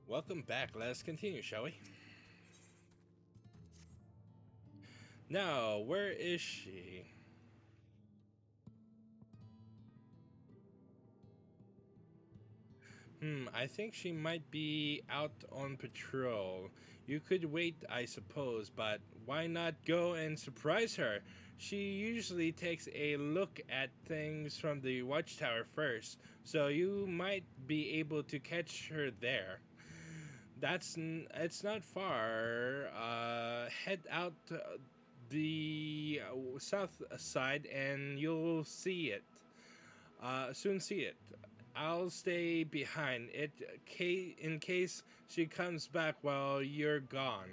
Welcome back. Let's continue, shall we? Now, where is she? I think she might be out on patrol. You could wait, I suppose, but why not go and surprise her? She usually takes a look at things from the watchtower first, so you might be able to catch her there. It's not far. Head out the south side and you'll see it. Soon see it. I'll stay behind it in case she comes back while you're gone.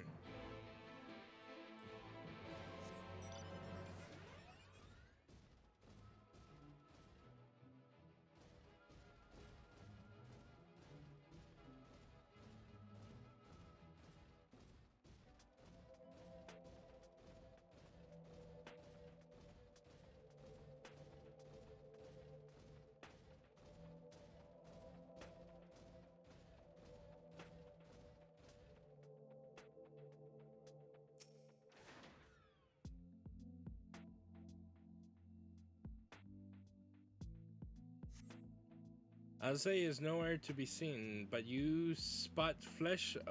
Azay is nowhere to be seen, but you spot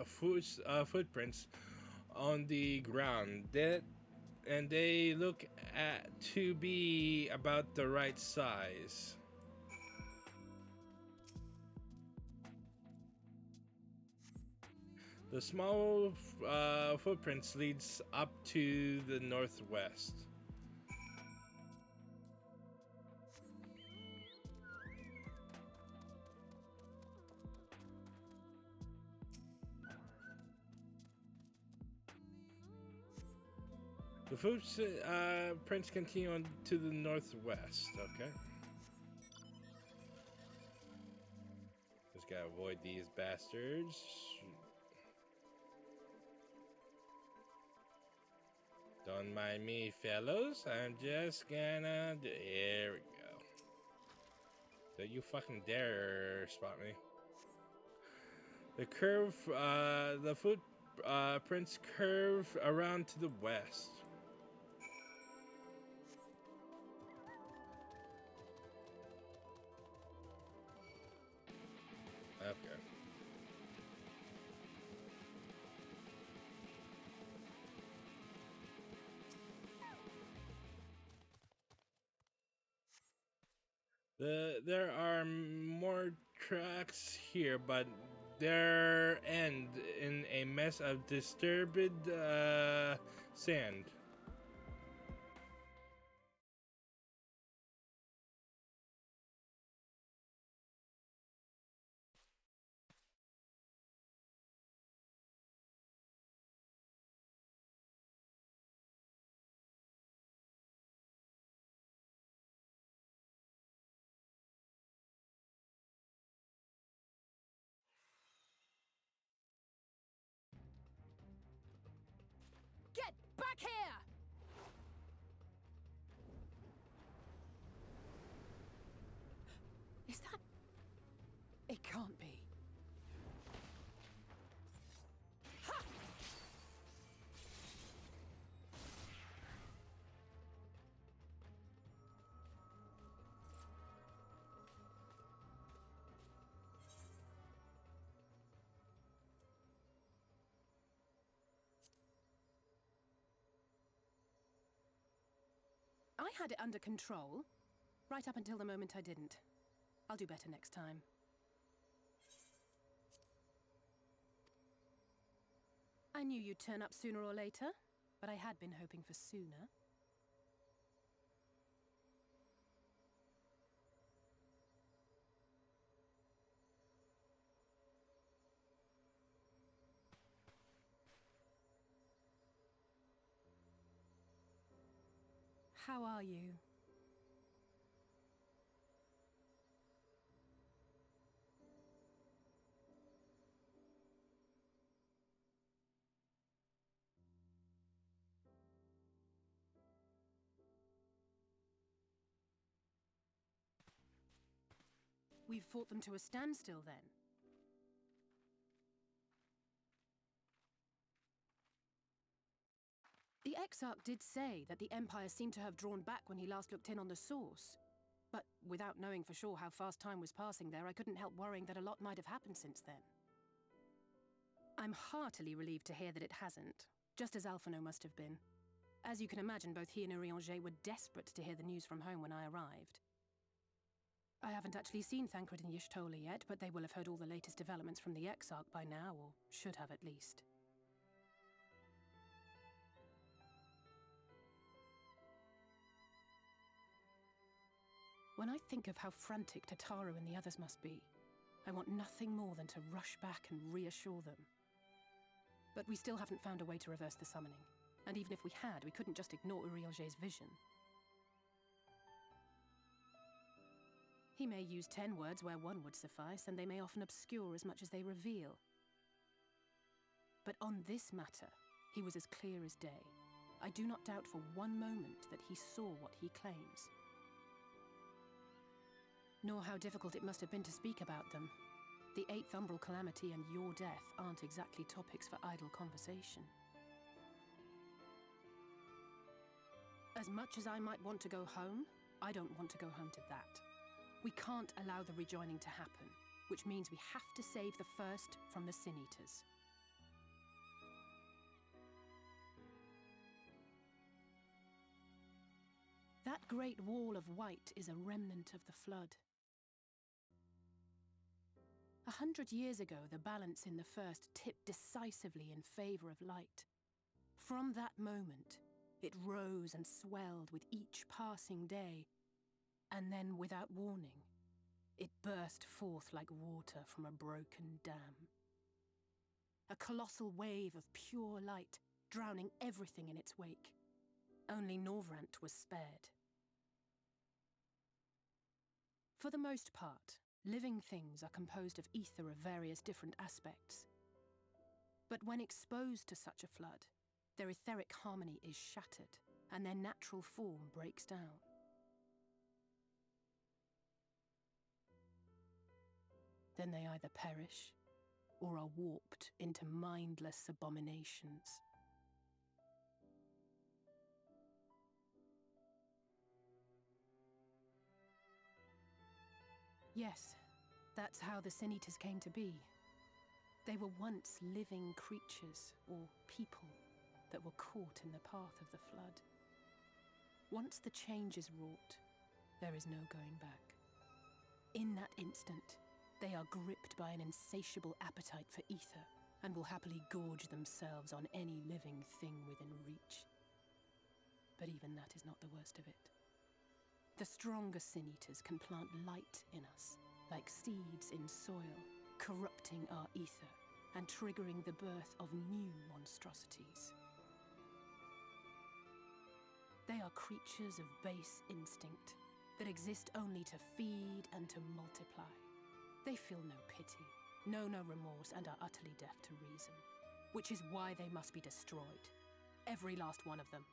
footprints on the ground. And they look to be about the right size. The small footprints leads up to the northwest. The footprints continue on to the northwest. Okay. Just gotta avoid these bastards. Don't mind me, fellows. I'm just gonna. There we go. Don't you fucking dare spot me. The footprints curve around to the west. Okay. There are more tracks here, but their end in a mess of disturbed sand. Get back here! Is that... It can't be. Ha! I had it under control, right up until the moment I didn't. I'll do better next time. I knew you'd turn up sooner or later, but I had been hoping for sooner. How are you? We've fought them to a standstill then. The Exarch did say that the Empire seemed to have drawn back when he last looked in on the source. But without knowing for sure how fast time was passing there, I couldn't help worrying that a lot might have happened since then. I'm heartily relieved to hear that it hasn't, just as Alphino must have been. As you can imagine, both he and Urianger were desperate to hear the news from home when I arrived. I haven't actually seen Thancred and Y'shtola yet, but they will have heard all the latest developments from the Exarch by now, or should have at least. When I think of how frantic Tataru and the others must be, I want nothing more than to rush back and reassure them. But we still haven't found a way to reverse the summoning. And even if we had, we couldn't just ignore Urianger's vision. He may use 10 words where one would suffice, and they may often obscure as much as they reveal. But on this matter, he was as clear as day. I do not doubt for one moment that he saw what he claims. Nor how difficult it must have been to speak about them. The 8th Umbral Calamity and your death aren't exactly topics for idle conversation. As much as I might want to go home, I don't want to go home to that. We can't allow the rejoining to happen, which means we have to save the first from the Sin Eaters. That great wall of white is a remnant of the flood. 100 years ago, the balance in the first tipped decisively in favor of light. From that moment, it rose and swelled with each passing day, and then, without warning, it burst forth like water from a broken dam. A colossal wave of pure light, drowning everything in its wake. Only Norvrant was spared. For the most part, living things are composed of ether of various different aspects. But when exposed to such a flood, their etheric harmony is shattered, and their natural form breaks down. Then they either perish, or are warped into mindless abominations. Yes, that's how the Sin Eaters came to be. They were once living creatures, or people, that were caught in the path of the flood. Once the change is wrought, there is no going back. In that instant, they are gripped by an insatiable appetite for ether, and will happily gorge themselves on any living thing within reach. But even that is not the worst of it. The stronger Sin Eaters can plant light in us, like seeds in soil, corrupting our ether and triggering the birth of new monstrosities. They are creatures of base instinct that exist only to feed and to multiply. They feel no pity, know no remorse, and are utterly deaf to reason, which is why they must be destroyed. Every last one of them.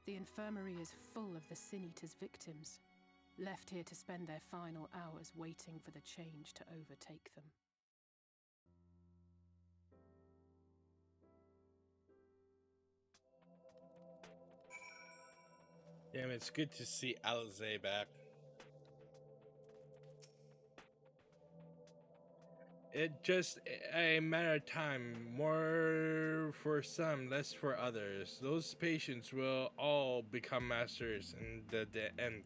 The infirmary is full of the Sin Eaters' victims, left here to spend their final hours waiting for the change to overtake them. Damn, it's good to see Alize back. It just a matter of time, more for some, less for others. Those patients will all become masters in the end.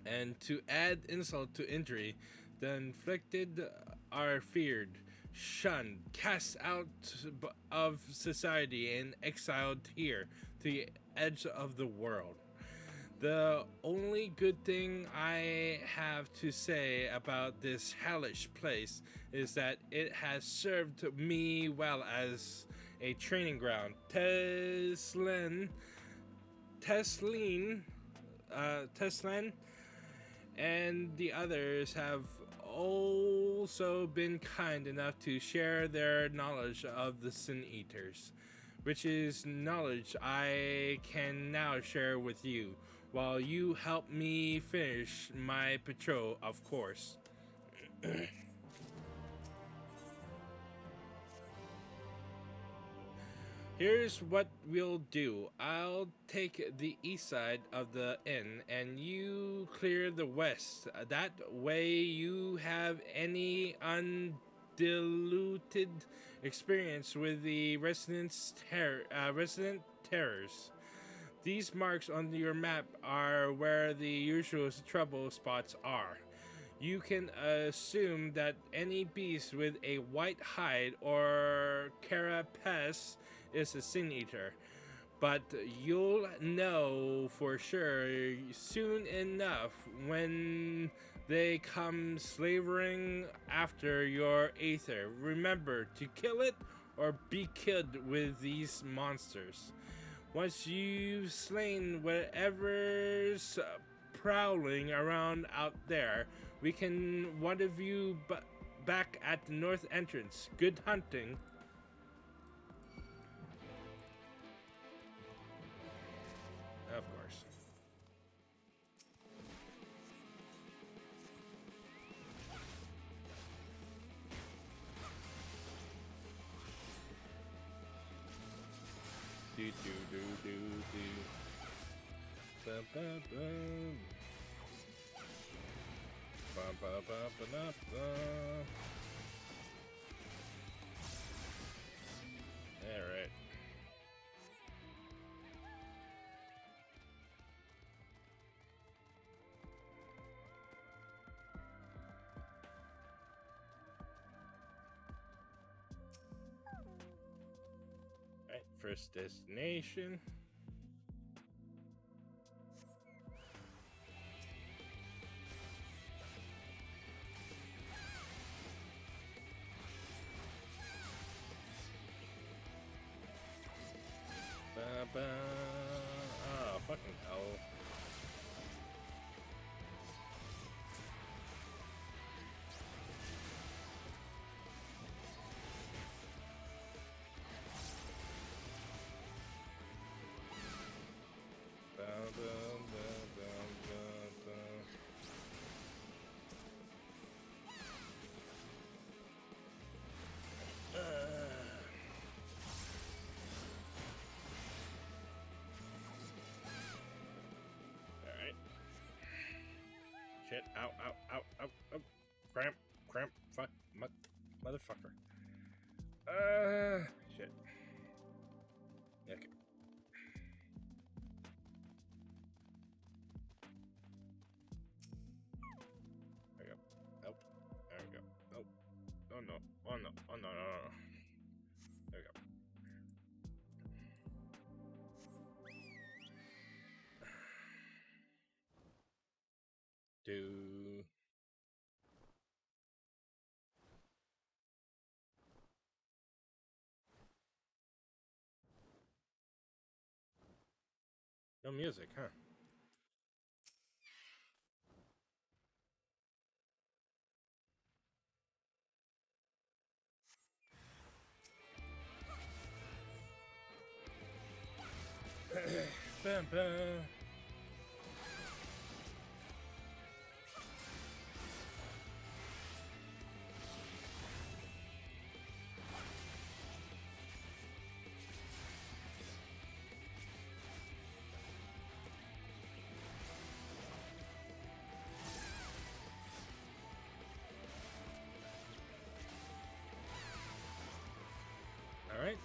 And to add insult to injury, the inflicted are feared, shunned, cast out of society, and exiled here to the edge of the world. The only good thing I have to say about this hellish place is that it has served me well as a training ground. Teslen, and the others have also been kind enough to share their knowledge of the Sin Eaters, which is knowledge I can now share with you, while you help me finish my patrol, of course. Here's what we'll do. I'll take the east side of the inn and you clear the west. That way you have any undiluted experience with the resident terrors. These marks on your map are where the usual trouble spots are. You can assume that any beast with a white hide or carapace is a sin eater, but you'll know for sure soon enough when they come slavering after your aether. Remember to kill it or be killed with these monsters. Once you've slain whatever's prowling around out there, we can one of you back at the north entrance. Good hunting. Of course. Do do do do do. Ba ba bum. Ba ba ba ba ba ba. All right. All right. First destination. Ba ba. Oh, fucking hell. Ba ba ba ba ba ba. All right. Shit. Ow, ow, ow, ow, ow. Cramp, cramp, fuck, motherfucker. Shit. Okay. There we go. Nope. There we go. Nope. Oh no. Oh no. Oh no, no, no, no. There we go. Do. No music, huh? Bam, bam. All right.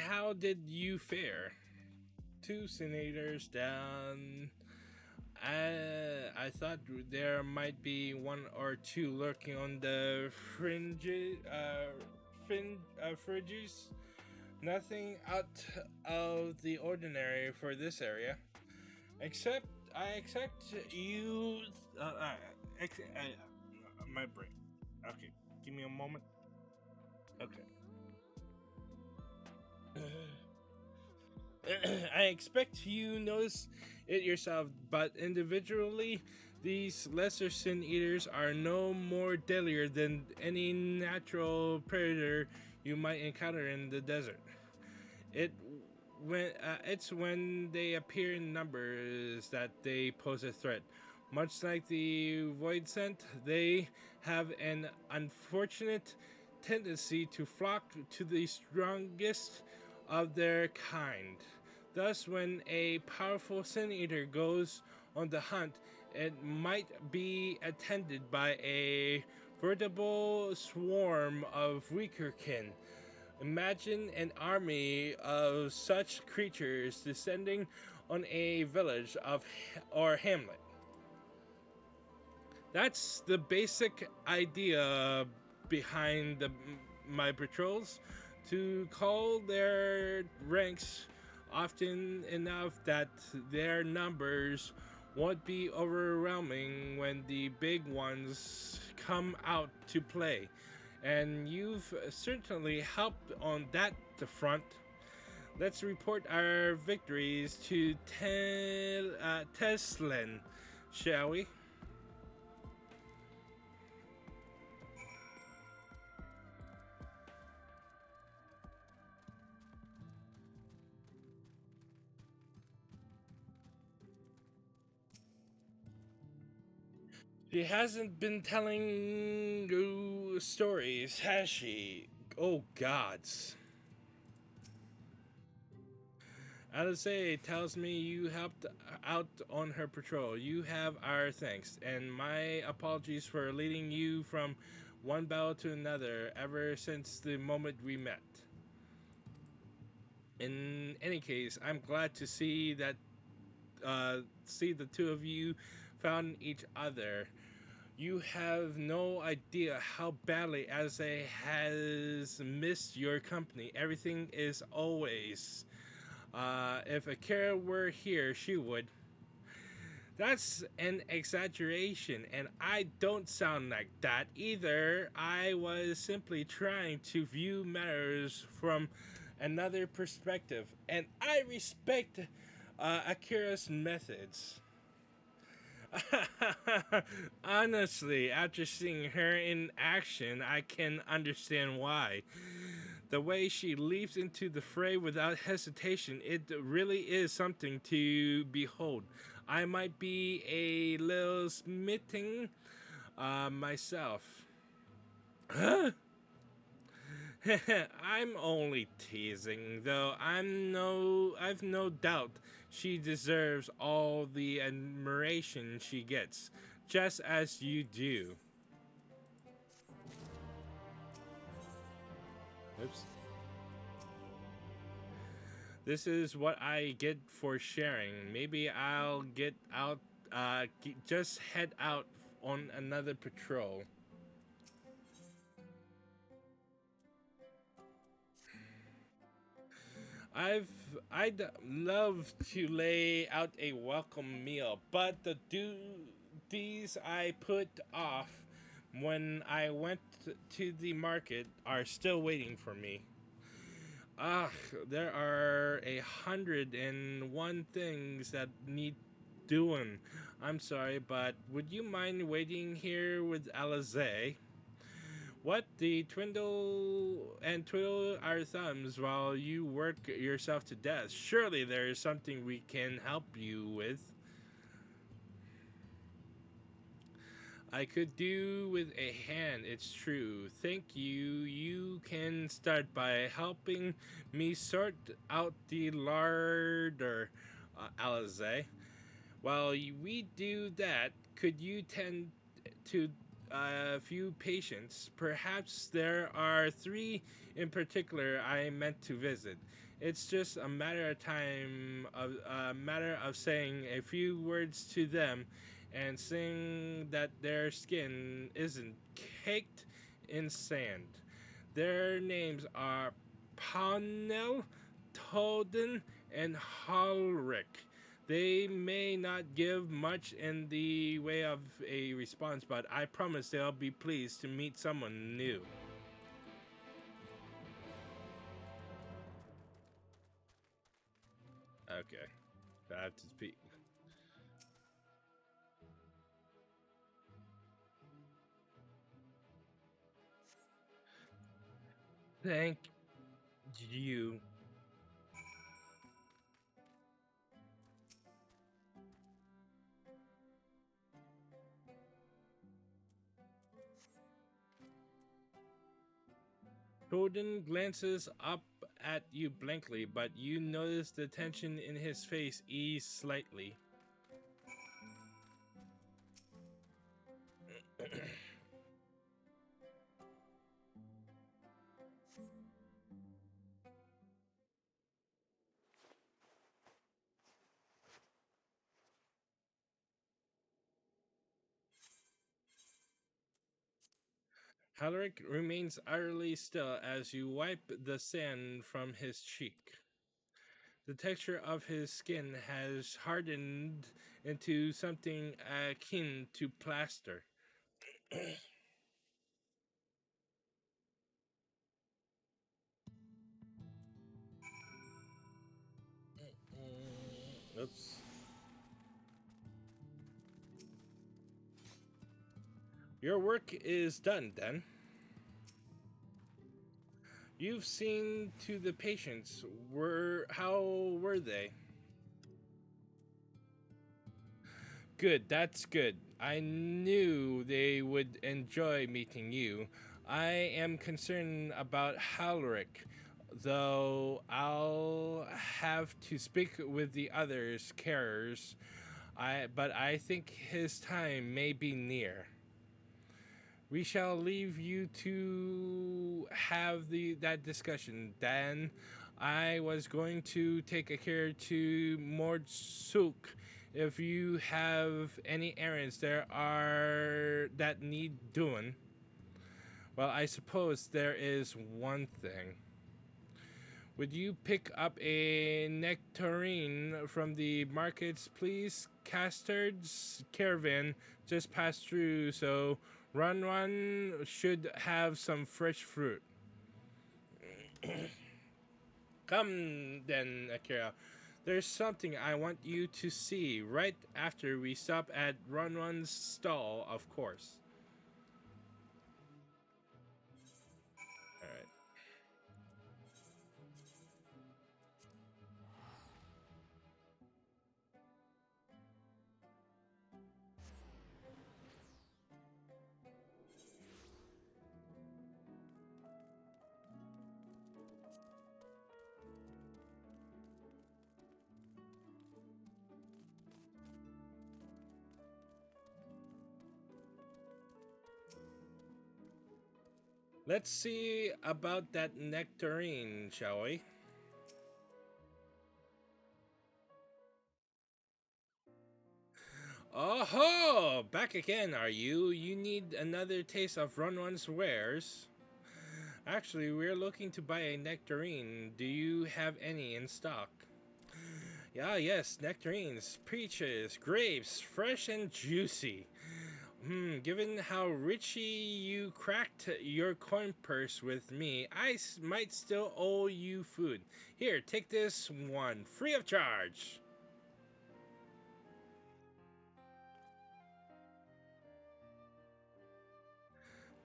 How did you fare? Two senators down. I thought there might be one or two lurking on the fringes. Nothing out of the ordinary for this area. Except, I accept you. My brain. Okay, give me a moment. Okay. I expect you notice it yourself, but individually, these lesser sin eaters are no more deadlier than any natural predator you might encounter in the desert. It it's when they appear in numbers that they pose a threat. Much like the void scent, they have an unfortunate tendency to flock to the strongest of their kind. Thus, when a powerful sin eater goes on the hunt, it might be attended by a veritable swarm of weaker kin. Imagine an army of such creatures descending on a village of or hamlet. That's the basic idea behind my patrols, to call their ranks often enough that their numbers won't be overwhelming when the big ones come out to play. And you've certainly helped on that front. Let's report our victories to Teslan, shall we? She hasn't been telling you stories, has she? Oh, gods. Alice tells me you helped out on her patrol. You have our thanks, and my apologies for leading you from one battle to another ever since the moment we met. In any case, I'm glad to see the two of you found each other. You have no idea how badly Asa has missed your company. Everything is always. If Akira were here, she would. That's an exaggeration, and I don't sound like that either. I was simply trying to view matters from another perspective, and I respect Akira's methods. Honestly, after seeing her in action, I can understand why. The way she leaps into the fray without hesitation, it really is something to behold. I might be a little smitten myself. Huh? I'm only teasing, though. I've no doubt she deserves all the admiration she gets, just as you do. Oops. This is what I get for sharing. Maybe I'll get out, just head out on another patrol. I've I'd love to lay out a welcome meal, but the duties I put off when I went to the market are still waiting for me. Ah, there are 101 things that need doing. I'm sorry, but would you mind waiting here with Alize? What, the twiddle our thumbs while you work yourself to death? Surely there is something we can help you with. I could do with a hand, it's true. Thank you. You can start by helping me sort out the larder, Alize. While we do that, could you tend to a few patients? Perhaps there are three in particular I meant to visit. It's just a matter of saying a few words to them, and seeing that their skin isn't caked in sand. Their names are Pawnel, Toden, and Halric. They may not give much in the way of a response, but I promise they'll be pleased to meet someone new. Okay. I have to speak. Thank you. Jordan glances up at you blankly, but you notice the tension in his face ease slightly. Halric remains utterly still as you wipe the sand from his cheek. The texture of his skin has hardened into something akin to plaster. Oops. Your work is done then. You've seen to the patients. How were they? Good, that's good. I knew they would enjoy meeting you. I am concerned about Halric, though I'll have to speak with the others carers. But I think his time may be near. We shall leave you to have that discussion. Dan, I was going to take a care to Mordsuk. If you have any errands there are that need doing, well, I suppose there is one thing. Would you pick up a nectarine from the markets, please? Castard's caravan just passed through, so Run should have some fresh fruit. Come then, Akira. There's something I want you to see right after we stop at Run's stall, of course. Alright. Let's see about that nectarine, shall we? Oh, back again, are you? You need another taste of Run's wares? Actually, we're looking to buy a nectarine. Do you have any in stock? Yeah, yes, nectarines, peaches, grapes, fresh and juicy. Given how richly you cracked your coin purse with me, might still owe you food. Here, take this one, free of charge.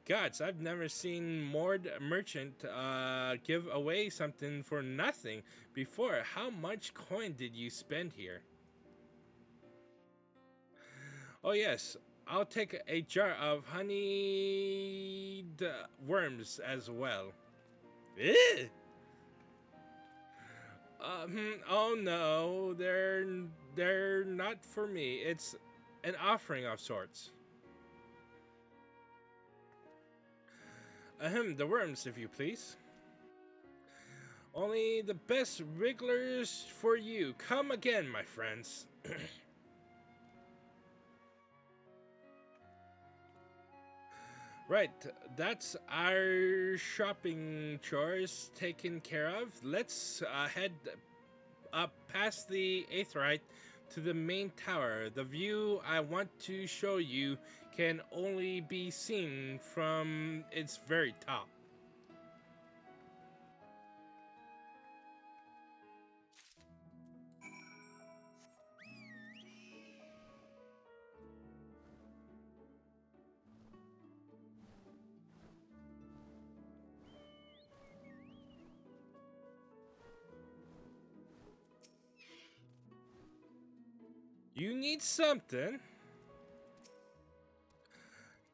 Gods, I've never seen Mord Merchant give away something for nothing before. How much coin did you spend here? Oh, yes, I'll take a jar of honeyed worms as well. Ew! Oh no, they're not for me. It's an offering of sorts. The worms, if you please. Only the best wrigglers for you. Come again, my friends. Right, that's our shopping chores taken care of. Let's head up past the Aetherite to the main tower. The view I want to show you can only be seen from its very top. You need something?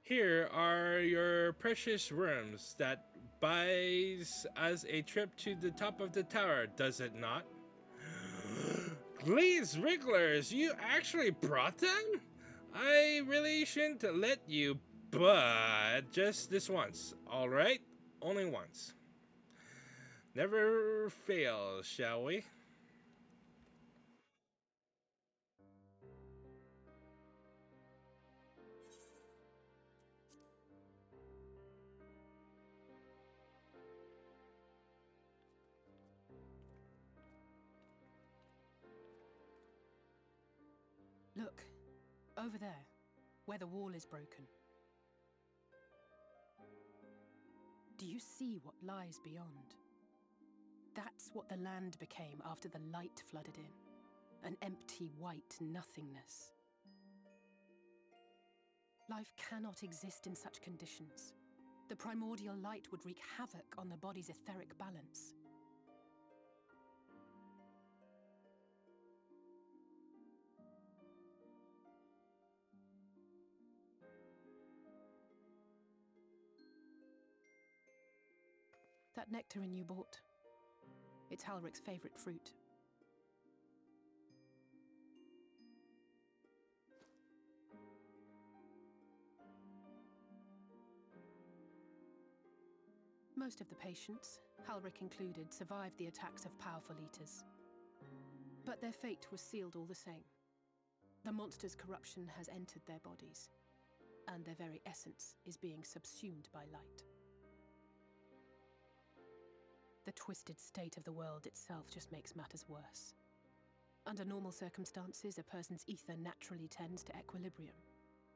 Here are your precious worms that buys us a trip to the top of the tower, does it not? Please, Wrigglers, you actually brought them? I really shouldn't let you, but just this once, alright? Only once. Never fail, shall we? Look, over there, where the wall is broken. Do you see what lies beyond? That's what the land became after the light flooded in. An empty white nothingness. Life cannot exist in such conditions. The primordial light would wreak havoc on the body's etheric balance. That nectarine you bought, it's Halric's favorite fruit. Most of the patients, Halric included, survived the attacks of powerful eaters. But their fate was sealed all the same. The monster's corruption has entered their bodies, and their very essence is being subsumed by light. The twisted state of the world itself just makes matters worse. Under normal circumstances, a person's ether naturally tends to equilibrium.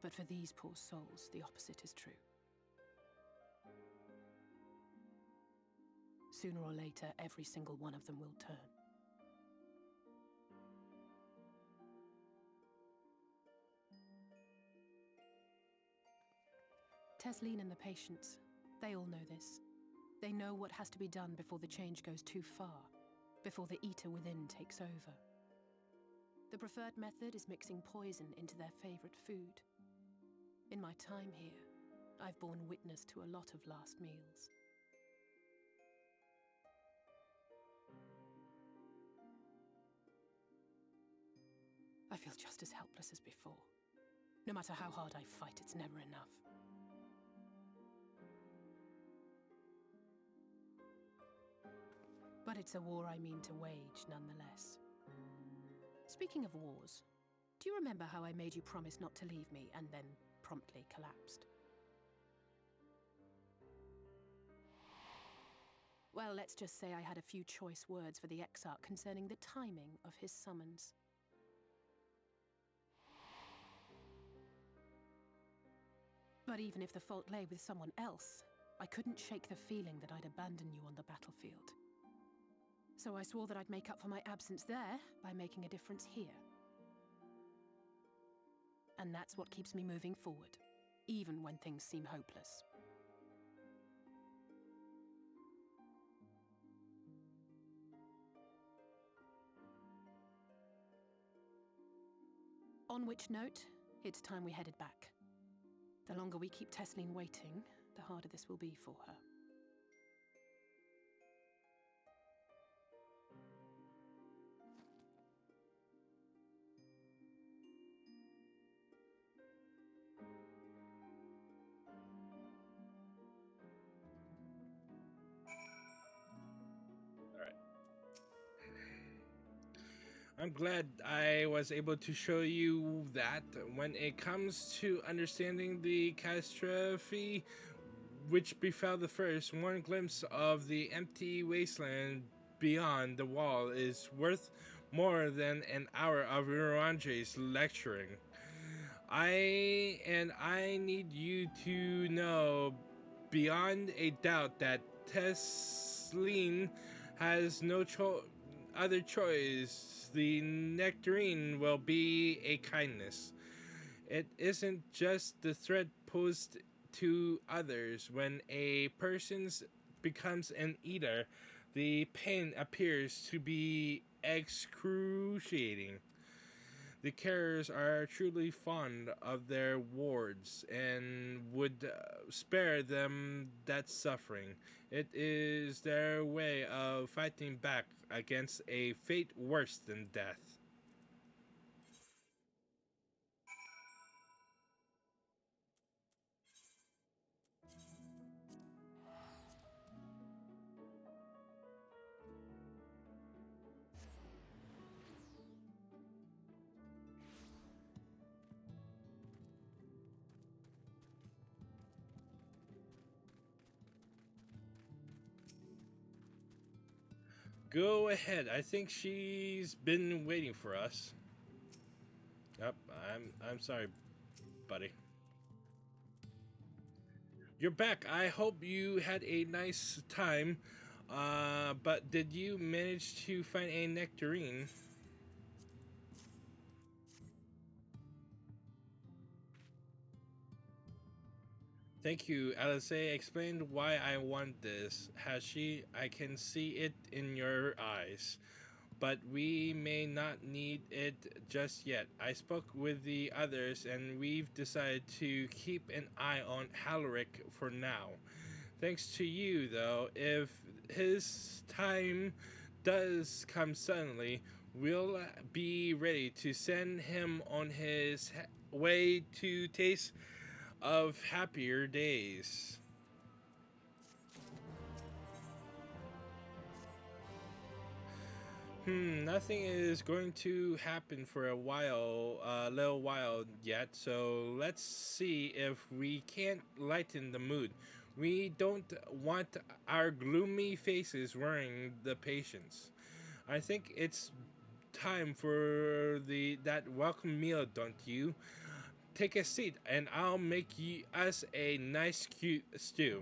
But for these poor souls, the opposite is true. Sooner or later, every single one of them will turn. Tesleen and the patients, they all know this. They know what has to be done before the change goes too far, before the eater within takes over. The preferred method is mixing poison into their favorite food. In my time here, I've borne witness to a lot of last meals. I feel just as helpless as before. No matter how hard I fight, it's never enough. But it's a war I mean to wage, nonetheless. Speaking of wars, do you remember how I made you promise not to leave me and then promptly collapsed? Well, let's just say I had a few choice words for the Exarch concerning the timing of his summons. But even if the fault lay with someone else, I couldn't shake the feeling that I'd abandon you on the battlefield. So I swore that I'd make up for my absence there by making a difference here. And that's what keeps me moving forward, even when things seem hopeless. On which note, it's time we headed back. The longer we keep Tesleen waiting, the harder this will be for her. I'm glad I was able to show you that when it comes to understanding the catastrophe which befell the first, one glimpse of the empty wasteland beyond the wall is worth more than an hour of Uranje's lecturing. I need you to know beyond a doubt that Tesleen has no other choice. The nectarine will be a kindness. It isn't just the threat posed to others. When a person becomes an eater, the pain appears to be excruciating. The carriers are truly fond of their wards and would spare them that suffering. It is their way of fighting back against a fate worse than death. Go ahead. I think she's been waiting for us. Yep, I'm sorry, buddy. You're back. I hope you had a nice time. But did you manage to find a nectarine? Thank you. Alice explained why I want this. Has she? I can see it in your eyes. But we may not need it just yet. I spoke with the others and we've decided to keep an eye on Haloric for now. Thanks to you, though, if his time does come suddenly, we'll be ready to send him on his way to taste of happier days. Nothing is going to happen for a little while yet, so let's see if we can't lighten the mood. We don't want our gloomy faces worrying the patients. I think it's time for the that welcome meal, don't you? Take a seat, and I'll make us a nice, cute stew.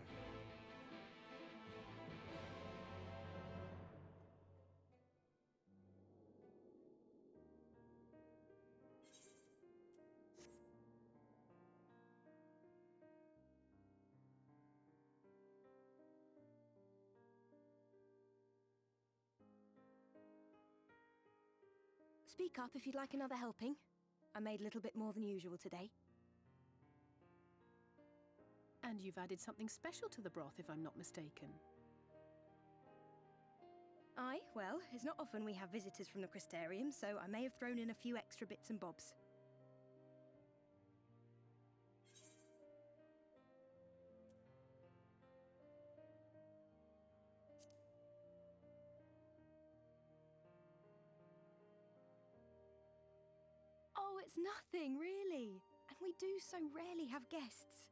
Speak up if you'd like another helping. I made a little bit more than usual today. And you've added something special to the broth, if I'm not mistaken. Aye, well, it's not often we have visitors from the Crystarium, so I may have thrown in a few extra bits and bobs. Oh, it's nothing, really. And we do so rarely have guests.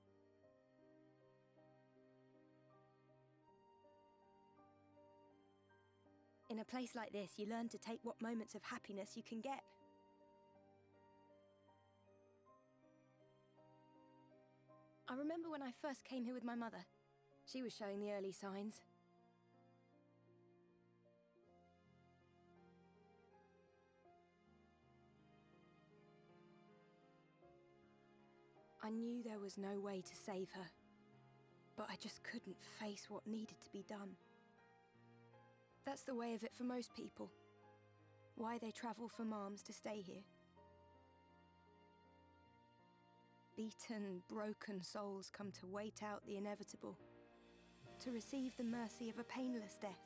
In a place like this, you learn to take what moments of happiness you can get. I remember when I first came here with my mother. She was showing the early signs. I knew there was no way to save her, but I just couldn't face what needed to be done. That's the way of it for most people. Why they travel from arms to stay here. Beaten, broken souls come to wait out the inevitable, to receive the mercy of a painless death.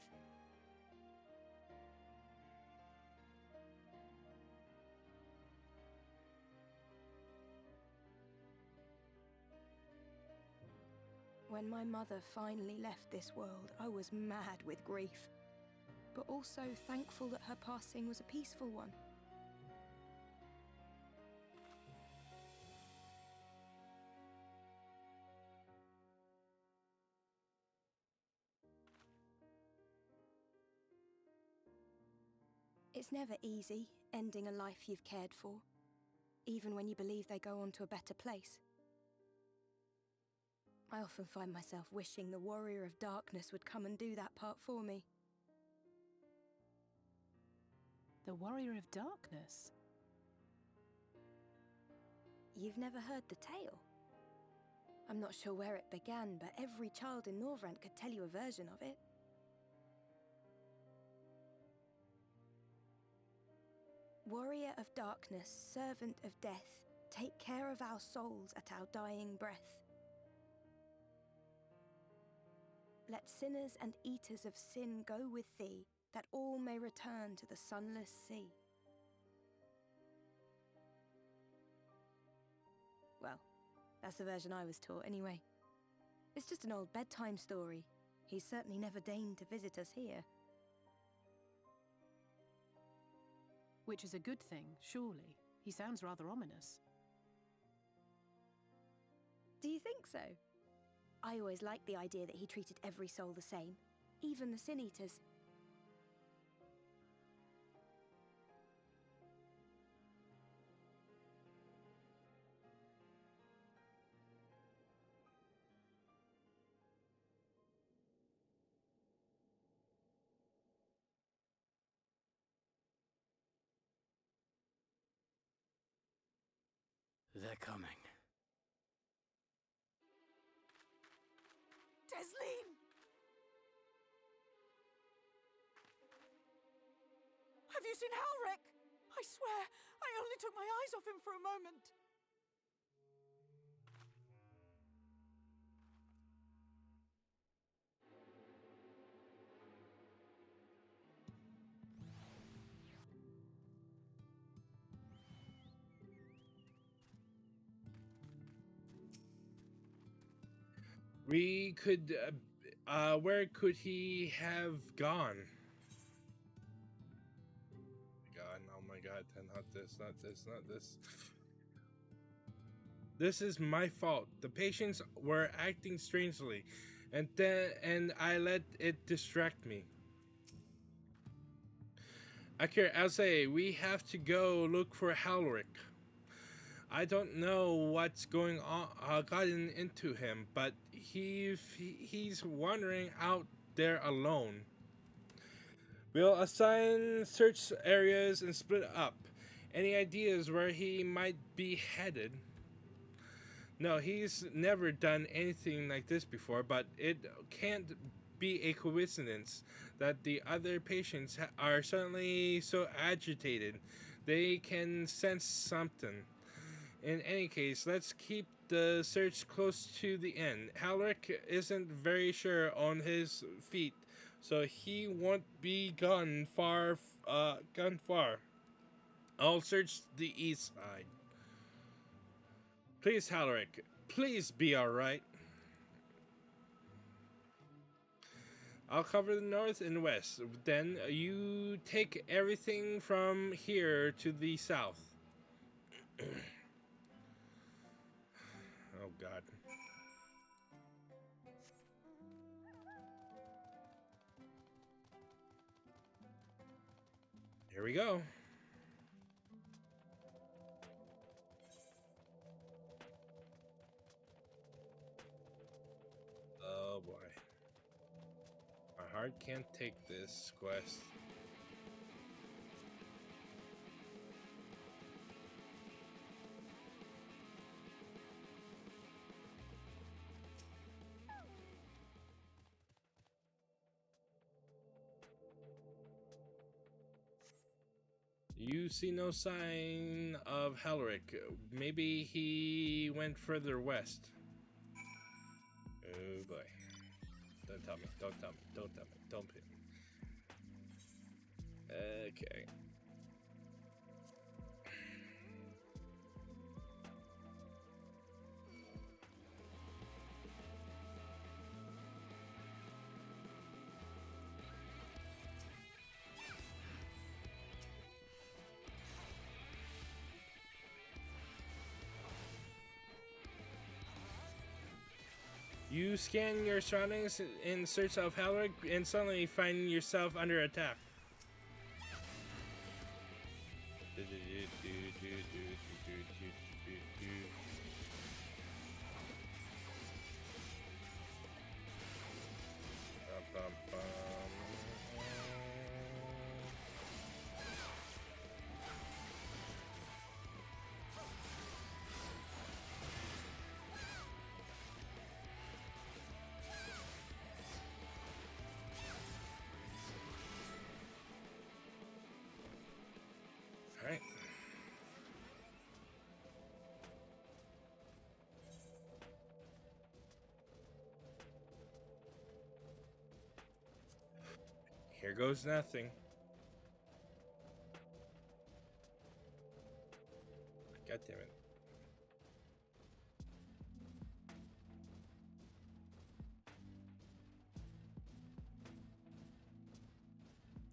When my mother finally left this world, I was mad with grief, but also thankful that her passing was a peaceful one. It's never easy, ending a life you've cared for, even when you believe they go on to a better place. I often find myself wishing the Warrior of Darkness would come and do that part for me. The Warrior of Darkness? You've never heard the tale? I'm not sure where it began, but every child in Norvrant could tell you a version of it. Warrior of darkness, servant of death, take care of our souls at our dying breath. Let sinners and eaters of sin go with thee, that all may return to the sunless sea. Well, that's the version I was taught anyway. It's just an old bedtime story. He's certainly never deigned to visit us here. Which is a good thing, surely. He sounds rather ominous. Do you think so? I always liked the idea that he treated every soul the same, even the Sin Eaters. They're coming. Desleen! Have you seen Halric? I swear, I only took my eyes off him for a moment. We could. Where could he have gone? God, oh my God! Not this! Not this! Not this! This is my fault. The patients were acting strangely, and I let it distract me. Akira, I'll say we have to go look for Halric. I don't know what's going on, gotten into him, but he's wandering out there alone. We'll assign search areas and split up. Any ideas where he might be headed? No, he's never done anything like this before, but it can't be a coincidence that the other patients are suddenly so agitated. They can sense something. In any case, let's keep the search close to the end. Halric isn't very sure on his feet, so he won't be gone far. I'll search the east side. Please, Halric, please be alright. I'll cover the north and west. Then you take everything from here to the south. Oh, God. Here we go. Oh, boy. My heart can't take this quest. You see no sign of Halric. Maybe he went further west. Oh boy. Don't tell me. Don't tell me. Don't tell me. Don't pit me. Okay. You scan your surroundings in search of Halric and suddenly find yourself under attack. Here goes nothing. God damn it.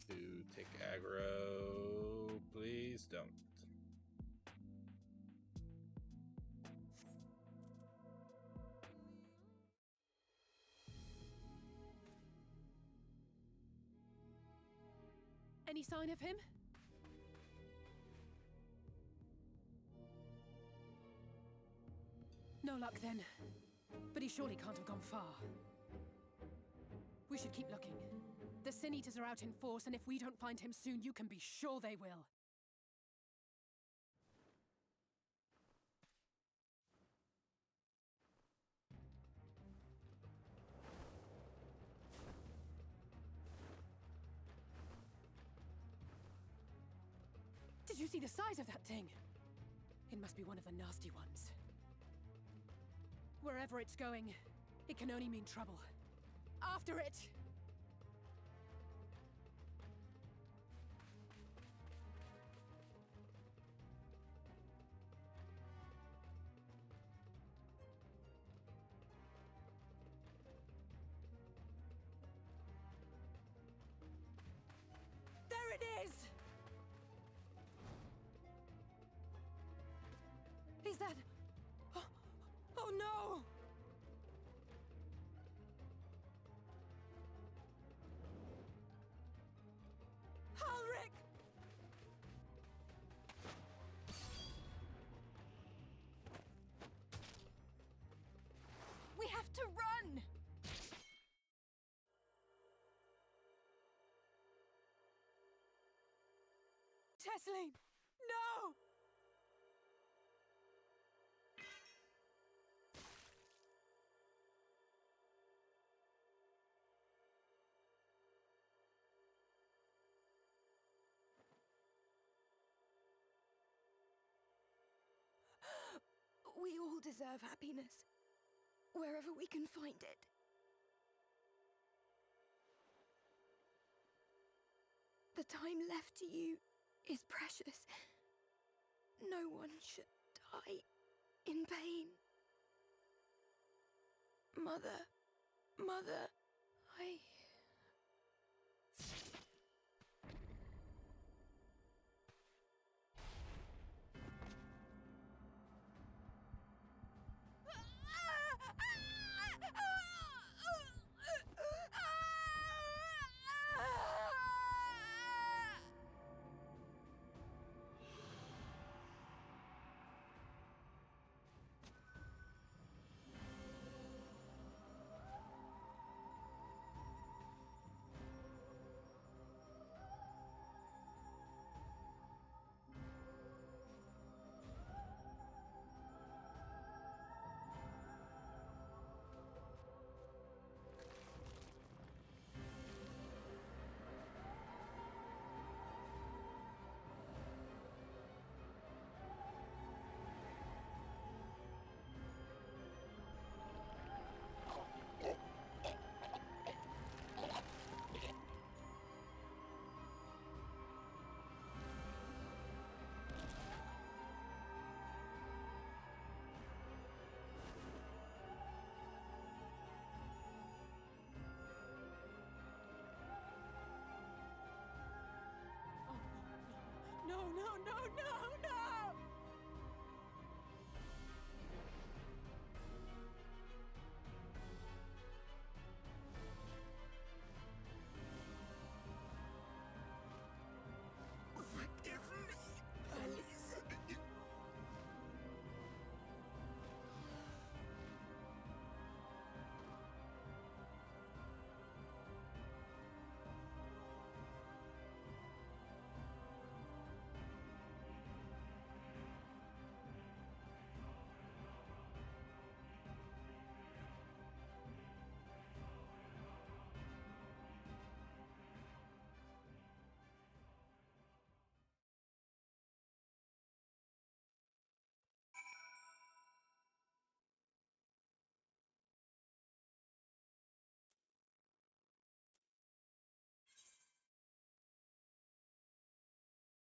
To take aggro, please don't. Any sign of him? No luck then. But he surely can't have gone far. We should keep looking. The Sin Eaters are out in force, and if we don't find him soon, you can be sure they will. Did you see the size of that thing? It must be one of the nasty ones. Wherever it's going, it can only mean trouble. After it! There it is! Is that... Oh no! Ulrich! We have to run! Tesseline! No! We all deserve happiness, wherever we can find it. The time left to you is precious. No one should die in pain. Mother, I...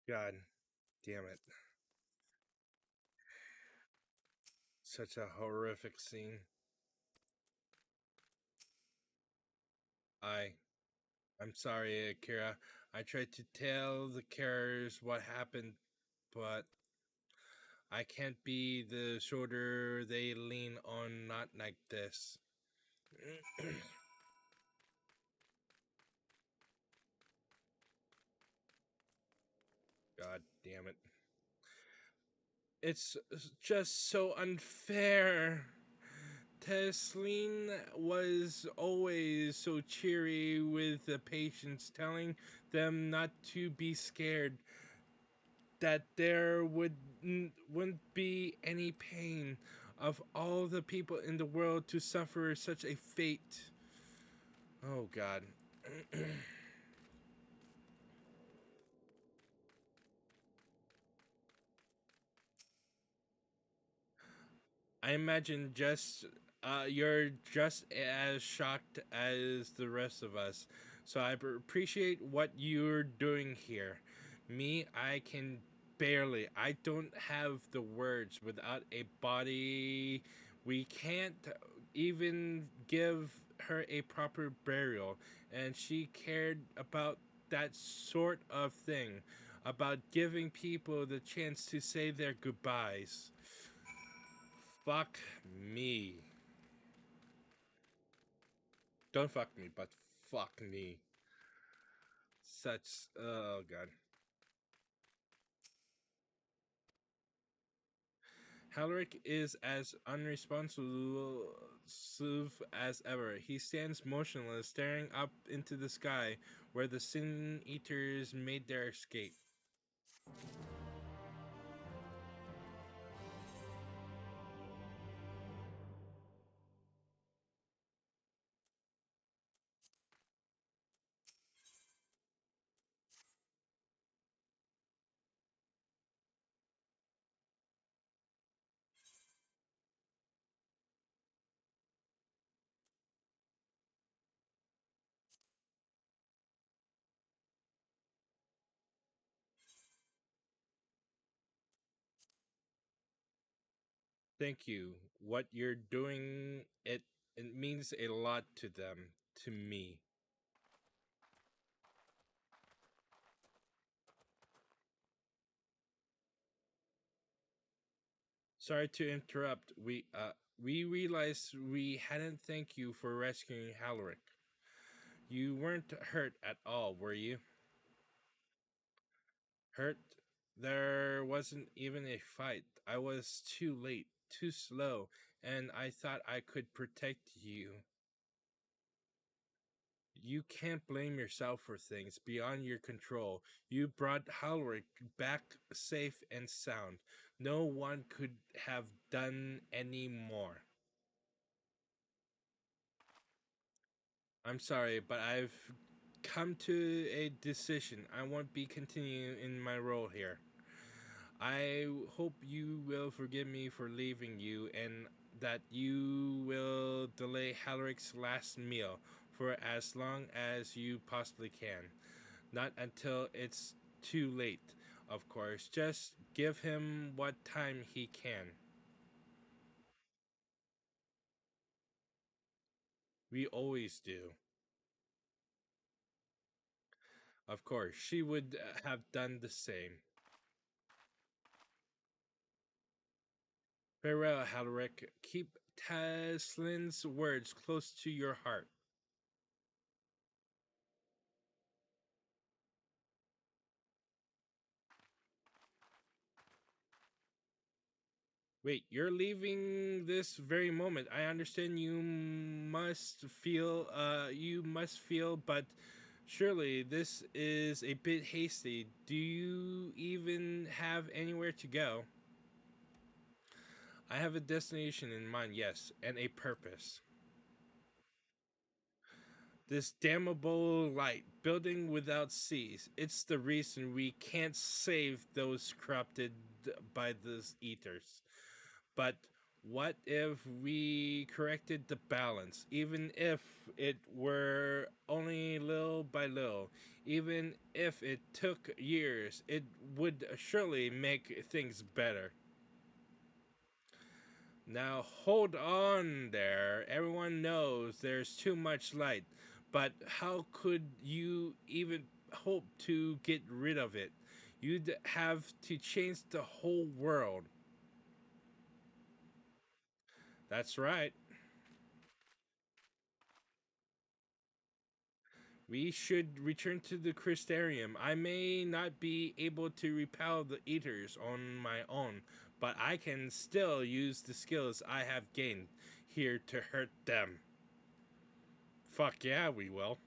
God damn it. Such a horrific scene. I I'm sorry, Akira. I tried to tell the carers what happened, but I can't be the shoulder they lean on, not like this. God damn it. It's just so unfair. Tesleen was always so cheery with the patients, telling them not to be scared, that there wouldn't be any pain of all the people in the world to suffer such a fate. Oh God. I imagine just you're just as shocked as the rest of us. So I appreciate what you're doing here. Me, I can barely. I don't have the words without a body. We can't even give her a proper burial, and she cared about that sort of thing, about giving people the chance to say their goodbyes. Fuck me. Don't fuck me, but fuck me. Such. Oh, God. Halric is as unresponsive as ever. He stands motionless, staring up into the sky where the Sin Eaters made their escape. Thank you. What you're doing, it means a lot to them, to me. Sorry to interrupt. We realized we hadn't thanked you for rescuing Halric. You weren't hurt at all, were you? Hurt? There wasn't even a fight. I was too late, too slow, and I thought I could protect you. You can't blame yourself for things beyond your control. You brought Halric back safe and sound. No one could have done any more. I'm sorry, but I've come to a decision. I won't be continuing in my role here. I hope you will forgive me for leaving you and that you will delay Halaric's last meal for as long as you possibly can. Not until it's too late, of course. Just give him what time he can. We always do. Of course, she would have done the same. Farewell, Halaric. Keep Taslin's words close to your heart. Wait, you're leaving this very moment. I understand you must feel, but surely this is a bit hasty. Do you even have anywhere to go? I have a destination in mind, yes, and a purpose. This damnable light, building without seas. It's the reason we can't save those corrupted by the eaters. But what if we corrected the balance, even if it were only little by little, Even if it took years, it would surely make things better. Now hold on there. Everyone knows there's too much light, but how could you even hope to get rid of it? You'd have to change the whole world. That's right. We should return to the Crystarium. I may not be able to repel the eaters on my own, but I can still use the skills I have gained here to hurt them. Fuck yeah, we will.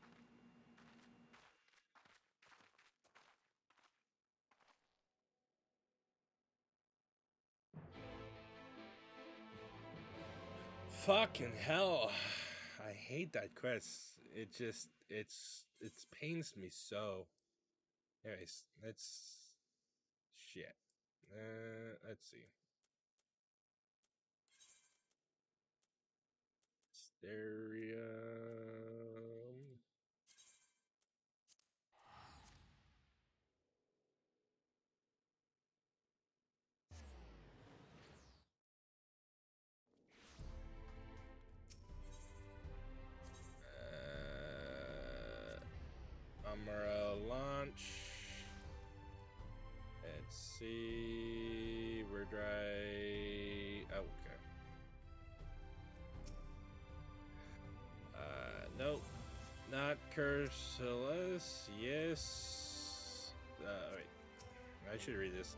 Fucking hell. I hate that quest. It pains me so. Anyways, let's shit. Let's see. Stereo. Amara launch. Let's see. We're dry. Oh, okay. Nope. Not Cursilus. Yes. Wait. I should read this.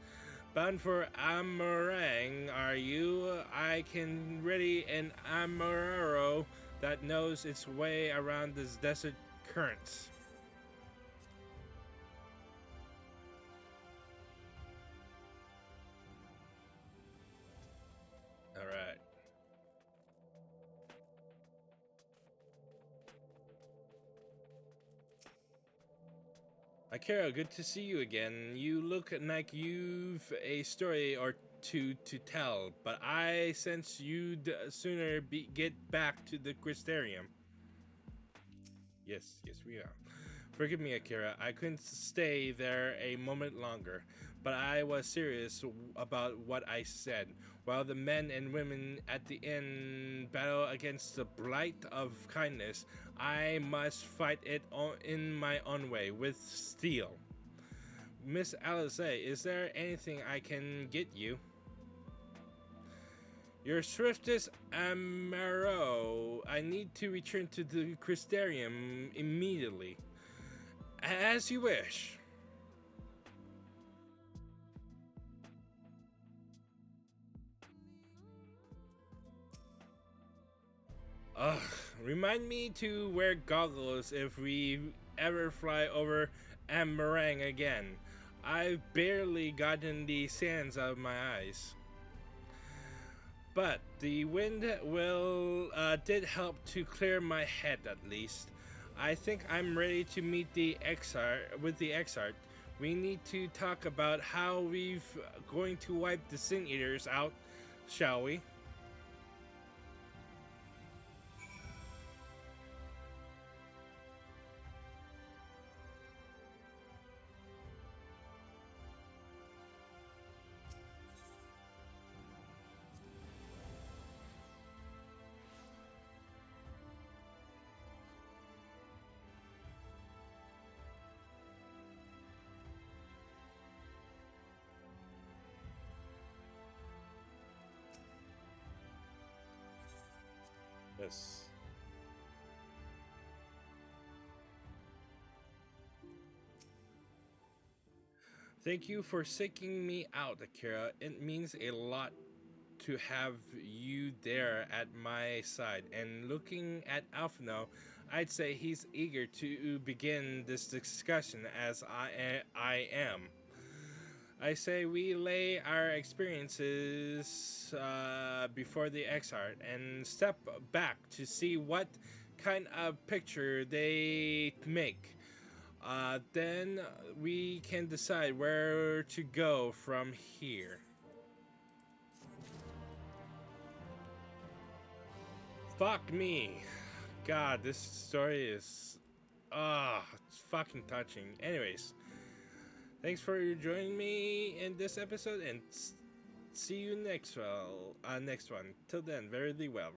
Bound for Amarang, are you? I can ready an Amarero that knows its way around this desert currents. All right. Akira, good to see you again. You look like you've a story or two to tell, but I sense you'd sooner get back to the Crystarium. Yes, we are. Forgive me, Akira. I couldn't stay there a moment longer, but I was serious about what I said. While the men and women at the inn battle against the blight of kindness, I must fight it in my own way with steel. Miss Alice, is there anything I can get you? Your swiftest Amaro. I need to return to the Crystarium immediately. As you wish. Ugh, remind me to wear goggles if we ever fly over Amarang again. I've barely gotten the sands out of my eyes. But the wind will did help to clear my head at least. I think I'm ready to meet the Exart. We need to talk about how we've going to wipe the Sin Eaters out, shall we? Yes. Thank you for seeking me out, Akira. It means a lot to have you there at my side. And looking at Alphino, I'd say he's eager to begin this discussion as I am. I say we lay our experiences before the Exart and step back to see what kind of picture they make. Then we can decide where to go from here. Fuck me. God, this story is. Ah, fucking touching. Anyways, thanks for joining me in this episode, and see you next one. Till then, very well.